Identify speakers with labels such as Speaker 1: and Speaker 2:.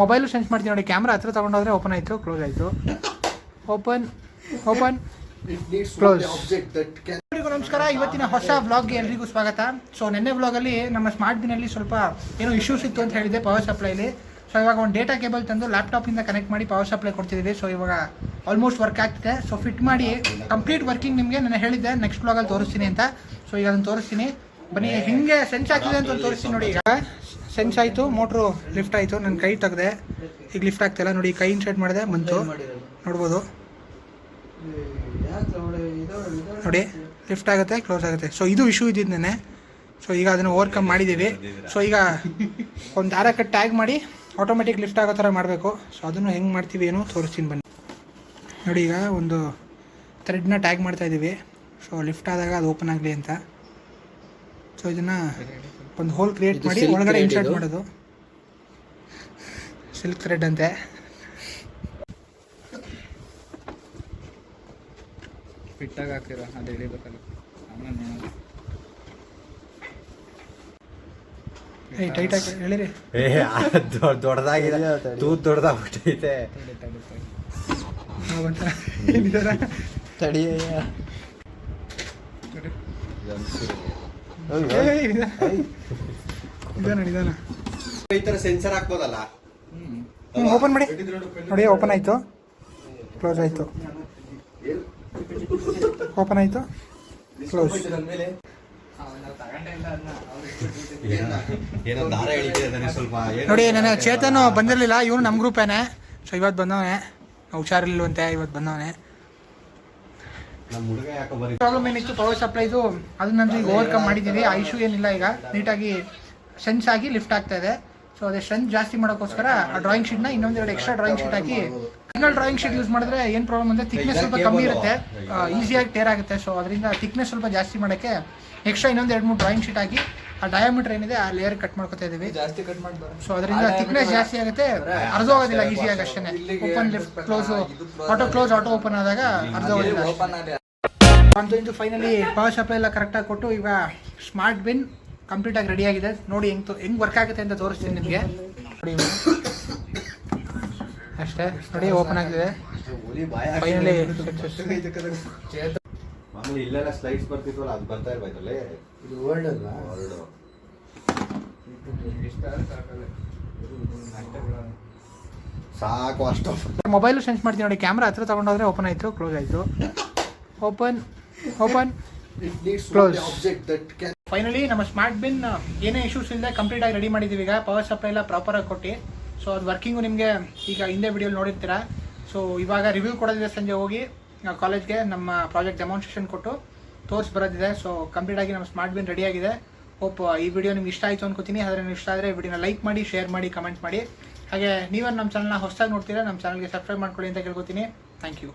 Speaker 1: Mobile sense ಮಾಡ್ತೀನಿ ನೋಡಿ. Camera ಹತ್ರ ತೊಗೊಂಡೋದ್ರೆ ಓಪನ್ ಆಯಿತು, ಕ್ಲೋಸ್ ಆಯಿತು, ಓಪನ್ ಕ್ಲೋಸ್. ಎಲ್ರಿಗೂ ನಮಸ್ಕಾರ. ಇವತ್ತಿನ ಹೊಸ ವ್ಲಾಗ್ಗೆ ಎಲ್ರಿಗೂ ಸ್ವಾಗತ. ಸೊ ನೆನ್ನೆ ವ್ಲಾಗಲ್ಲಿ ನಮ್ಮ ಸ್ಮಾರ್ಟ್ ಬಿನಲ್ಲಿ ಸ್ವಲ್ಪ ಏನೋ ಇಶ್ಯೂಸ್ ಇತ್ತು ಅಂತ ಹೇಳಿದೆ ಪವರ್ ಸಪ್ಲೈಲಿ. ಸೊ ಇವಾಗ ಒಂದು ಡೇಟಾ ಕೇಬಲ್ ತಂದು ಲ್ಯಾಪ್ಟಾಪಿಂದ ಕನೆಕ್ಟ್ ಮಾಡಿ ಪವರ್ ಸಪ್ಲೈ ಕೊಡ್ತಿದ್ದೀವಿ. ಸೊ ಇವಾಗ ಆಲ್ಮೋಸ್ಟ್ ವರ್ಕ್ ಆಗ್ತಿದೆ. ಸೊ ಫಿಟ್ ಮಾಡಿ ಕಂಪ್ಲೀಟ್ ವರ್ಕಿಂಗ್ ನಿಮಗೆ ನಾನು ಹೇಳಿದ್ದೆ ನೆಕ್ಸ್ಟ್ ವ್ಲಾಗಲ್ಲಿ ತೋರಿಸ್ತೀನಿ ಅಂತ. ಸೊ ಈಗ ಅದನ್ನು ತೋರಿಸ್ತೀನಿ ಬನ್ನಿ. ಹಿಂಗೆ ಸೆನ್ಸ್ ಆಗ್ತಿದೆ ಅಂತ ತೋರಿಸ್ತೀನಿ ನೋಡಿ. ಈಗ ಸೆನ್ಸ್ ಆಯಿತು, ಮೋಟ್ರು ಲಿಫ್ಟ್ ಆಯಿತು, ನನ್ನ ಕೈ ತೆಗೆದೆ, ಈಗ ಲಿಫ್ಟ್ ಆಗ್ತಾಯಿಲ್ಲ ನೋಡಿ. ಕೈ ಇನ್ಸರ್ಟ್ ಮಾಡಿದೆ, ಬಂತು ನೋಡ್ಬೋದು ನೋಡಿ, ಲಿಫ್ಟ್ ಆಗುತ್ತೆ, ಕ್ಲೋಸ್ ಆಗುತ್ತೆ. ಸೊ ಇದು ಇಶ್ಯೂ ಇದ್ದಿದ್ದೇನೆ. ಸೊ ಈಗ ಅದನ್ನು ಓವರ್ಕಮ್ ಮಾಡಿದ್ದೀವಿ. ಸೊ ಈಗ ಒಂದು ದಾರಕ್ಕೆ ಟ್ಯಾಗ್ ಮಾಡಿ ಆಟೋಮೆಟಿಕ್ ಲಿಫ್ಟ್ ಆಗೋ ಥರ ಮಾಡಬೇಕು. ಸೊ ಅದನ್ನು ಹೆಂಗೆ ಮಾಡ್ತೀವಿ ಏನೋ ತೋರಿಸ್ತೀನಿ ಬನ್ನಿ ನೋಡಿ. ಈಗ ಒಂದು ಥ್ರೆಡ್ನ ಟ್ಯಾಗ್ ಮಾಡ್ತಾಯಿದ್ದೀವಿ. ಸೊ ಲಿಫ್ಟ್ ಆದಾಗ ಅದು ಓಪನ್ ಆಗಲಿ ಅಂತ. ಸೊ ಇದನ್ನು ಒಂದು ಹೋಲ್ ಕ್ರಿಯೇಟ್ ಮಾಡಿ ಒಳಗಡೆ ಇನ್ಸರ್ಟ್ ಮಾಡೋದು. ಸಿಲ್ಕ್ ಥ್ರೆಡ್ ಅಂತೆ.
Speaker 2: ಫಿಟ್ಟಾಗಿ ಹಾಕಿರೋ ಅದು ಹಿಡಿಬೇಕಲ್ಲ.
Speaker 1: ಟೈಟ್ ಆಗಿ ಹೇಳಿರಿ.
Speaker 3: ದೊಡ್ಡದಾಗಿದೆ, ತೂತ್ ದೊಡ್ಡದಾಗ್ಬಿಟ್ಟೈತೆ. ಈ ತರ ಸೆನ್ಸರ್ ಹಾಕ್ಬೋದಲ್ಲ.
Speaker 1: ಓಪನ್ ಮಾಡಿ ನೋಡಿ. ಓಪನ್ ಆಯಿತು, ಕ್ಲೋಸ್ ಆಯಿತು, ಓಪನ್ ಆಯಿತು, ಕ್ಲೋಸ್. ನೋಡಿ ನಾನು ಚೇತನು ಬಂದಿರಲಿಲ್ಲ, ಇವನು ನಮ್ಮ ಗ್ರೂಪೇನೆ. ಸೊ ಇವತ್ತು ಬಂದವನೆ, ಹುಷಾರಿಲ್ವಂತೆ, ಇವತ್ತು ಬಂದವನೆ. ಪ್ರಾಬ್ಲಮ್ ಏನಿತ್ತು ಪವರ್ ಸಪ್ಲೈದು ಅದನ್ನ ಈಗ ಓವರ್ಕಮ್ ಮಾಡಿದ್ದೀವಿ. ಆ ಇಶ್ಯೂ ಏನಿಲ್ಲ, ಈಗ ನೀಟಾಗಿ ಸೆನ್ಸ್ ಆಗಿ ಲಿಫ್ಟ್ ಆಗ್ತಾ ಇದೆ. ಸೊ ಅದೇ ಸ್ಟ್ರೆಂತ್ ಜಾಸ್ತಿ ಮಾಡೋಕ್ಕೋಸ್ಕರ ಆ ಡ್ರಾಯಿಂಗ್ ಶೀಟ್ನ ಇನ್ನೊಂದೆರಡು ಎಕ್ಸ್ಟ್ರಾ ಡ್ರಾಯಿಂಗ್ ಶೀಟ್ ಹಾಕಿ, ಸಿಂಗಲ್ ಡ್ರಾಯಿಂಗ್ ಶೀಟ್ ಯೂಸ್ ಮಾಡಿದ್ರೆ ಏನು ಪ್ರಾಬ್ಲಮ್ ಅಂದರೆ ಥಿಕ್ನೆಸ್ ಸ್ವಲ್ಪ ಕಮ್ಮಿ ಇರುತ್ತೆ, ಈಸಿಯಾಗಿ ಟೇರ್ ಆಗುತ್ತೆ. ಸೊ ಅದರಿಂದ ಥಿಕ್ನೆಸ್ ಸ್ವಲ್ಪ ಜಾಸ್ತಿ ಮಾಡೋಕ್ಕೆ ಎಕ್ಸ್ಟ್ರಾ ಇನ್ನೊಂದು 2-3 ಡ್ರಾಯಿಂಗ್ ಶೀಟ್ ಹಾಕಿ ಆ ಡಯಾಮೀಟರ್ ಏನಿದೆ ಆ ಲೇಯರ್ ಕಟ್ ಮಾಡ್ಕೊತಾ ಇದ್ದೀವಿ. ಸೊ ಅದರಿಂದ ಥಿಕ್ನೆಸ್ ಜಾಸ್ತಿ ಆಗುತ್ತೆ, ಅರ್ಧೋಗೋದಿಲ್ಲ ಈಸಿಯಾಗಿ ಅಷ್ಟೇ. Open lift close, auto open ಆದಾಗ ಅರ್ಧೋಗೋದಿಲ್ಲ. ಅಂತೂ ಫೈನಲಿ ಪವರ್ ಸಪ್ಲೈ ಎಲ್ಲ ಕರೆಕ್ಟಾಗಿ ಕೊಟ್ಟು ಈಗ ಸ್ಮಾರ್ಟ್ ಬಿನ್ ಕಂಪ್ಲೀಟಾಗಿ ರೆಡಿ ಆಗಿದೆ. ನೋಡಿ ಹೆಂಗೆ ವರ್ಕ್ ಆಗುತ್ತೆ ಅಂತ ತೋರಿಸ್ತೀನಿ ನಿಮಗೆ. ನೋಡಿ ಅಷ್ಟೇ ನೋಡಿ, ಓಪನ್ ಆಗಿದೆ ಫೈನಲಿ.
Speaker 3: ಇಲ್ಲೆಲ್ಲ ಸ್ಲೈಡ್ಸ್ ಬರ್ತಿದ್ವಲ್ಲ, ಅದು ಬರ್ತಾ ಇರ್ಬೇಕಲ್ಲ. ಇದು ವರ್ಡ್ ಅಲ್ಲ, ಸಾಕು ಅಷ್ಟು.
Speaker 1: ಮೊಬೈಲು ಸೆನ್ಸ್ ಮಾಡ್ತೀನಿ ನೋಡಿ. ಕ್ಯಾಮ್ರಾ ಹತ್ರ ತೊಗೊಂಡೋದ್ರೆ ಓಪನ್ ಆಯಿತು, ಕ್ಲೋಸ್ ಆಯಿತು, ಓಪನ್ ಕ್ಲೋಸ್. ಫೈನಲಿ ನಮ್ಮ ಸ್ಮಾರ್ಟ್ ಬಿನ್ ಏನೇ ಇಶ್ಯೂಸ್ ಇಲ್ಲದೆ ಕಂಪ್ಲೀಟಾಗಿ ರೆಡಿ ಮಾಡಿದ್ದೀವಿ. ಈಗ ಪವರ್ ಸಪ್ಲೈ ಎಲ್ಲ ಪ್ರಾಪರಾಗಿ ಕೊಟ್ಟು, ಸೊ ಅದು ವರ್ಕಿಂಗು ನಿಮಗೆ ಈಗ ಹಿಂದೆ ವಿಡಿಯೋಲಿ ನೋಡಿರ್ತೀರ. ಸೊ ಇವಾಗ ರಿವ್ಯೂ ಕೊಡೋದಿದೆ, ಸಂಜೆ ಹೋಗಿ ಕಾಲೇಜ್ಗೆ ನಮ್ಮ ಪ್ರಾಜೆಕ್ಟ್ ಡೆಮಾನ್ಸ್ಟ್ರೇಷನ್ ಕೊಟ್ಟು ತೋರಿಸಿ ಬರೋದಿದೆ. ಸೊ ಕಂಪ್ಲೀಟಾಗಿ ನಮ್ಮ ಸ್ಮಾರ್ಟ್ ಬಿನ್ ರೆಡಿ ಆಗಿದೆ. ಹೋಪ್ ಈ ವಿಡಿಯೋ ನಿಮ್ಗೆ ಇಷ್ಟ ಆಯಿತು ಅನ್ಕೋತೀನಿ. ಆದರೆ ನೀವು ಇಷ್ಟ ಆದರೆ ವಿಡಿಯೋನ ಲೈಕ್ ಮಾಡಿ, ಶೇರ್ ಮಾಡಿ, ಕಮೆಂಟ್ ಮಾಡಿ. ಹಾಗೆ ನೀವೇನು ನಮ್ಮ ಚಾನಲ್ನ ಹೊಸದಾಗಿ ನೋಡ್ತೀರಾ, ನಮ್ಮ ಚಾನಲ್ಗೆ ಸಬ್ಸ್ಕ್ರೈಬ್ ಮಾಡ್ಕೊಳ್ಳಿ ಅಂತ ಕೇಳ್ಕೊತೀನಿ. Thank you.